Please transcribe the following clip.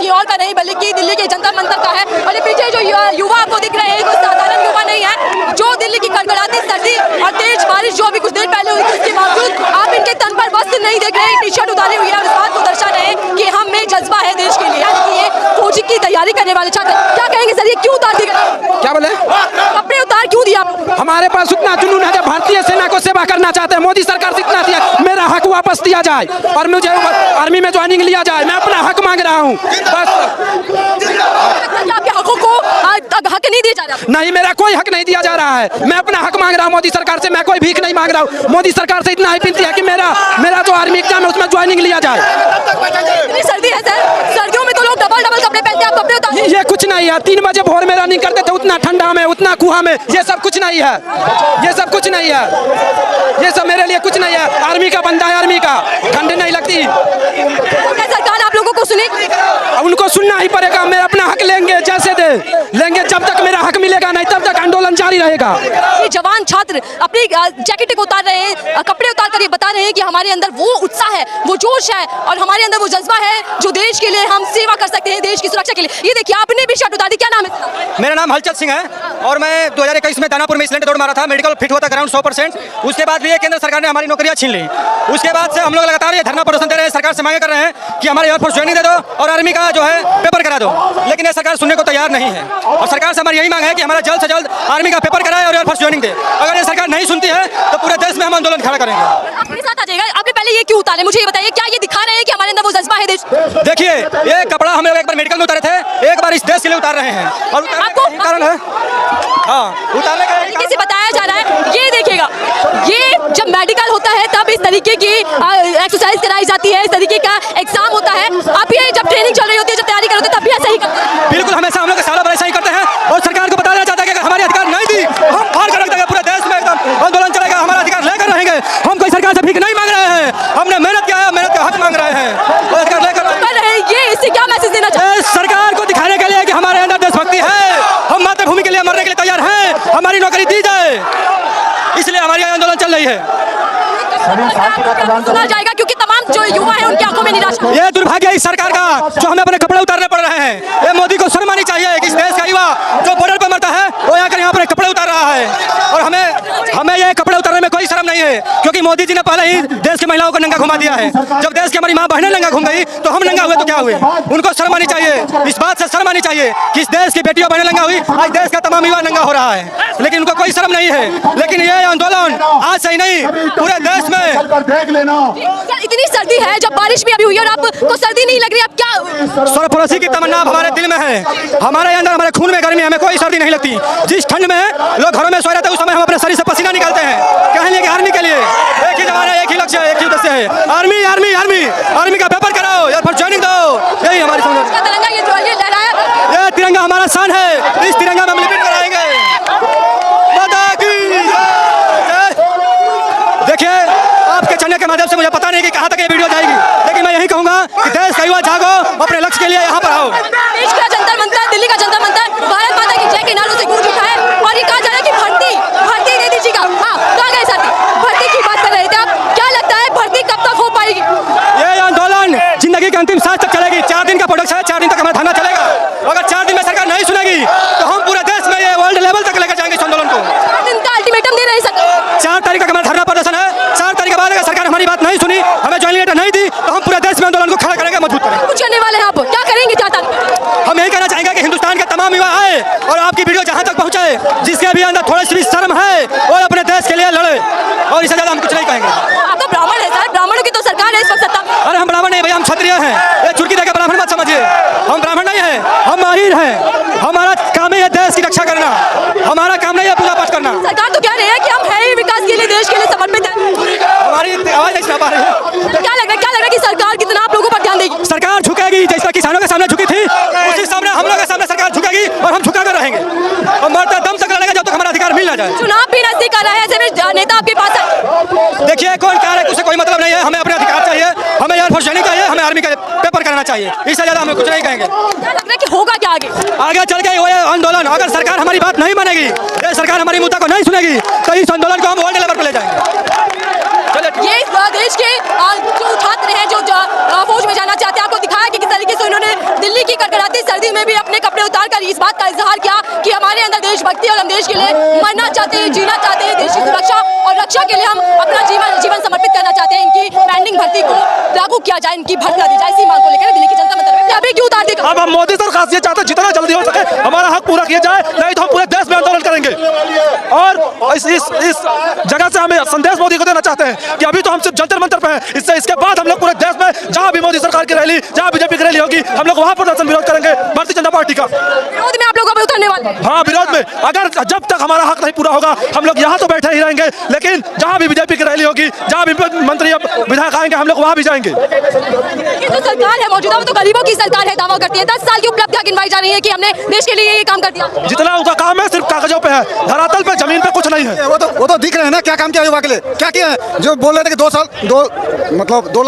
कहीं और का नहीं बल्कि दिल्ली के जंतर मंतर का है। और ये पीछे जो युवा आपको दिख रहे हैं कोई साधारण युवा नहीं है, जो दिल्ली की कड़कड़ाती सर्दी और तेज बारिश जो अभी कुछ देर पहले हुई थी उसके बावजूद आप इनके तन पर वस्त्र नहीं देख रहे, टी शर्ट उतारे हुए हैं और इस बात को दर्शा रहे हैं कि हम में जज्बा है देश के लिए। ये फौजी की तैयारी करने वाले छात्र क्या कहेंगे सर, ये क्यों उतार दिया? क्या बोले? कपड़े उतार क्यों दिया? हमारे पास उतना जुनून है, जब भारतीय सेना को सेवा करना चाहते हैं, मोदी सरकार से इतना दिया, मेरा हक वापस दिया जाए और मुझे आर्मी में ज्वाइनिंग लिया जाए। मैं अपना हक मांग रहा हूँ बस। आपके हकों को हक नहीं दिया जा रहा? नहीं, मेरा कोई हक नहीं दिया जा रहा है। मैं अपना हक मांग रहा हूँ मोदी सरकार से, मैं कोई भीख नहीं मांग रहा हूँ। मोदी सरकार से इतना ही विनती है कि मेरा जो आर्मी एग्जाम है उसमें ज्वाइनिंग लिया जाए। इतनी सर्दी है सर, सर्दियों में तो लोग डबल कपड़े पहनते हैं, आप कपड़े उतार ये कुछ नहीं है। 3 बजे भोर में रनिंग करते थे, उतना ठंडा में, उतना कुहा में, ये सब कुछ नहीं है। ये सब कुछ नहीं है, ये सब मेरे लिए कुछ नहीं है। आर्मी का बंदा है, आर्मी का ठंड नहीं लगती। सरकार आप लोगों को सुने? उनको सुनना ही पड़ेगा। मैं अपना हक लेंगे, जैसे दे लेंगे, जब तक मेरा हक मिलेगा नहीं तब तक आंदोलन जारी रहेगा। ये जवान छात्र अपनी जैकेट को उतार रहे हैं, कपड़े उतार कर ये बता रहे हैं कि हमारे अंदर वो उत्साह है, वो जोश है और हमारे अंदर वो जज्बा है जो देश के लिए हम सेवा कर सकते हैं, देश की सुरक्षा के लिए। ये देखिए आपने भी शर्ट उतार दी, क्या नाम है? मेरा नाम हलचल सिंह है और मैं 2021 में दानापुर में सिलेंडर दौड़ मारा था, मेडिकल फिट हुआ था ग्राउंड 100%। उसके बाद भी केंद्र सरकार ने हमारी नौकरियां छीन ली। उसके बाद से हम लोग लगातार ये धरना प्रदर्शन दे रहे हैं, सरकार से मांगे कर रहे हैं कि हमारे एयरफोर्स ज्वाइनिंग दे दो और आर्मी का जो है पेपर करा दो, लेकिन ये सरकार सुनने को तैयार नहीं है। और सरकार से हमारी यही मांग है कि हमारा जल्द से जल्द आर्मी का पेपर कराए और एयरफोर्स ज्वाइनिंग दे। अगर ये सरकार नहीं सुनती है तो पूरे देश में हम आंदोलन खड़ा करेंगे। आपके साथ आ जाएगा। आपने पहले ये क्यों उतारे, मुझे ये बताइए, क्या ये दिखा रहे हैं कि हमारे अंदर वो जज्बा है देश? देखिए, ये कपड़ा हम लोग एक बार मेडिकल में उतारे थे, एक बार इस देश के लिए उतार रहे हैं और आपको कारण है, हाँ, उतारने का तरीके से बताया जा रहा है। ये देखिएगा, ये जब मेडिकल होता है तब इस तरीके की एक्सरसाइज कराई जाती है, इस तरीके का एग्जाम होता है। आप ये जब ट्रेनिंग चल रही होती है, जब तैयारी करते हैं तब भी ऐसा ही करते हैं? बिल्कुल, हमेशा हम लोग सालों भर ऐसा ही करते हैं और सरकार को बताया जाता है कि अगर हमारे अधिकार नहीं दी हम फाड़ कर रख देंगे, पूरे देश में एकदम आंदोलन चलेगा, हमारा अधिकार लेकर रहेंगे। हम कोई सरकार से भीख नहीं मांग रहे हैं, हमने मेहनत किया है, मेहनत का हक मांग रहे हैं और अधिकार लेकर ये इससे क्या मैसेज देना चाहिए? सरकार को दिखाने के लिए कि हमारे अंदर देशभक्ति है, हम मातृभूमि के लिए मरने के लिए तैयार हैं, हमारी नौकरी दी जाए, इसलिए हमारी आंदोलन चल रही है। सुना जाएगा क्योंकि तमाम जो युवा है उनकी आंखों में निराशा। ये दुर्भाग्य है इस सरकार का जो हमें अपने कपड़े उतारने पड़ रहे हैं। ये मोदी को शर्म आनी चाहिए कि इस देश का युवा जो बॉर्डर पर मरता है वो आकर यहाँ पर कपड़े उतार रहा है और हमें ये कपड़े उतारने में कोई शर्म नहीं है, क्योंकि मोदी जी ने पहले ही देश की महिलाओं को नंगा घुमा दिया है। जब देश की हमारी माँ बहनें नंगा घूम गई तो हम नंगा हुए तो क्या हुए? उनको शर्म आनी चाहिए, इस बात से शर्म आनी चाहिए कि इस देश की बेटियों बहनें नंगा हुई, आज देश का तमाम युवा नंगा हो रहा है, लेकिन उनको कोई शर्म नहीं है। लेकिन ये आंदोलन आज से ही नहीं, पूरे देश में देख लेना। इतनी सर्दी है, जब बारिश भी अभी हुई और आपको सर्दी नहीं लग रही, आप क्या? सरफरोशी की तमन्ना हमारे दिल में है, हमारे अंदर, हमारे खून में गर्मी, हमें कोई सर्दी नहीं लगती। जिस ठंड में लोग घरों में सो रहते हैं उस समय हम अपने शरीर से पसीना निकालते हैं, कहने के आर्मी के लिए। एक ही जमाना, एक ही लक्ष्य है, एक ही उद्देश्य है, आर्मी आर्मी आर्मी। आर्मी का पेपर कराओ या फिर ज्वाइनिंग दो, यही हमारी समझ। ये तिरंगा हमारा शान है, इस तिरंगा में हम लिपिट कराएंगे। देखिए, आपके चैनल के माध्यम से मुझे पता नहीं कि कहाँ तक ये वीडियो जाएगी, लेकिन मैं यही कहूँगा कि देश का युवा जागो, अपने लक्ष्य के लिए यहाँ पर आओ। देश का जंतर मंतर, दिल्ली का जंतर मंतर भारत माता की जय के नारों से गूंज उठा है और ये कहा जा रहा है कि भर्ती दे दीजिएगा। हाँ, कहाँ गए साथी? भर्ती की बात कर रहे थे आप, क्या लगता है भर्ती कब तक हो पाएगी? ये आंदोलन जिंदगी के अंतिम सांस तक चलेगी। 4 दिन का प्रोडक्ट है, 4 दिन तक हमें धरना चलेगा। अगर 4 दिन में सरकार नहीं सुनेगी तो हम पूरे देश में ये वर्ल्ड लेवल तक लेकर जाएंगे इस आंदोलन को। 4 दिन का अल्टीमेटम दे नहीं सकते। 4 तारीख का हमारा धरना प्रदर्शन है। 4 तारीख के बाद अगर सरकार हमारी बात नहीं सुनी, हमें ज्वाइनिंग लेटर नहीं दी तो हम पूरे देश में आंदोलन को खड़ा करेंगे, मजबूत करेंगे। कुछ करने वाले हैं आप, क्या करेंगे? चाहता हम यही कहना चाहेंगे कि हिंदुस्तान के तमाम युवा आए और आपकी वीडियो जहाँ तक पहुँचे, जिसके भी अंदर थोड़ी सी भी शर्म है और अपने देश के लिए लड़े, और इससे ज्यादा हम कुछ नहीं कहेंगे। आप तो ब्राह्मण है सर, ब्राह्मणों की तो सरकार है इस वक्त सत्ता। अरे हम ब्राह्मण नहीं भैया, हम क्षत्रिय हैं। ये चुटकी देकर ब्राह्मण मत समझिए, हम ब्राह्मण नहीं हैं, हम माहिर हैं। हमारा काम है देश की रक्षा करना, हमारा काम नहीं है पूजा पाठ करना। सरकार तो कह रही है कि हम है ही विकास के लिए, देश के लिए समर्पित है। हमारी आवाज नहीं सुना पा रही है। क्या लग रहा है कि सरकार कितना आप लोगों पर ध्यान देगी? सरकार झुकेगी, जैसा किसानों के सामने झुकी थी, उसी सामने हम लोगों के सामने सरकार झुकेगी और हम झुका कर रहेंगे और मरते दम तक लड़ेंगे जब तक हमारा अधिकार मिल ना जाए। चुनाव भी नजदीक आ रहा है, ऐसे में नेता आपके पास है। देखिए, कौन कह रहा है उससे कोई मतलब नहीं है, हमें अपने अधिकार चाहिए, हमें एयरफोर्स ज्वाइनिंग चाहिए, हमें आर्मी का पेपर कराना चाहिए, इससे ज्यादा हमें कुछ नहीं कहेंगे। क्या लग रहा है कि होगा क्या आगे चल के ये आंदोलन, अगर सरकार हमारी बात नहीं मानेगी, ये सरकार हमारी मुद्दा को नहीं सुनेगी, तो इस आंदोलन को हम वर्ल्ड लेवल पर ले जाएंगे। ये देश के जो छात्र हैं जो फौज में जाना चाहते हैं, आपको दिखाया कि किस तरीके से उन्होंने दिल्ली की इस बात का इजहार किया कि हमारे अंदर देशभक्ति और हम देश के लिए मरना चाहते हैं, जीना चाहते हैं, देश की सुरक्षा और रक्षा के लिए हम अपना जीवन समर्पित करना चाहते हैं। इनकी पेंडिंग भर्ती को लागू किया जाए, इनकी भर्ती दी जाए, इसी मांग को लेकर दिल्ली की जनता मंदिर में अभी क्यों उतार दी। अब हम मोदी सरकार से चाहते हैं जितना जल्दी हो सके हमारा हक पूरा किया जाए, नहीं तो हम पूरे देश में आंदोलन करेंगे। और इस जगह से हमें संदेश मोदी को देना चाहते हैं कि अभी तो हम सिर्फ जंतर मंतर पे हैं, इसके बाद हम लोग पूरे देश में जहां भी मोदी सरकार की रैली, जहां बीजेपी की रैली होगी, हम लोग वहां प्रदर्शन विरोध करेंगे भारतीय जनता पार्टी का। विरोध में आप लोग अभी उतरने वाले हैं? हाँ, विरोध में। अगर जब तक हमारा हक नहीं पूरा होगा हम लोग यहाँ तो बैठे ही रहेंगे, लेकिन जहाँ भी बीजेपी की रैली होगी, जहाँ भी मंत्री विधायक आएंगे, हम लोग वहाँ भी जाएंगे। ये जो सरकार है मौजूदा, वो तो गरीबों की सरकार है, दावा करती है 10 साल की उपलब्धियां गिनवाई जा रही है कि हमने देश के लिए ये काम कर दिया। जितना उनका काम है सिर्फ कागजों पे है, धरातल पे जमीन पे कुछ नहीं है। वो तो दिख रहे हैं ना क्या काम किया युवा के लिए, क्या किया है। जो बोल रहे थे कि 2 साल 2 मतलब 2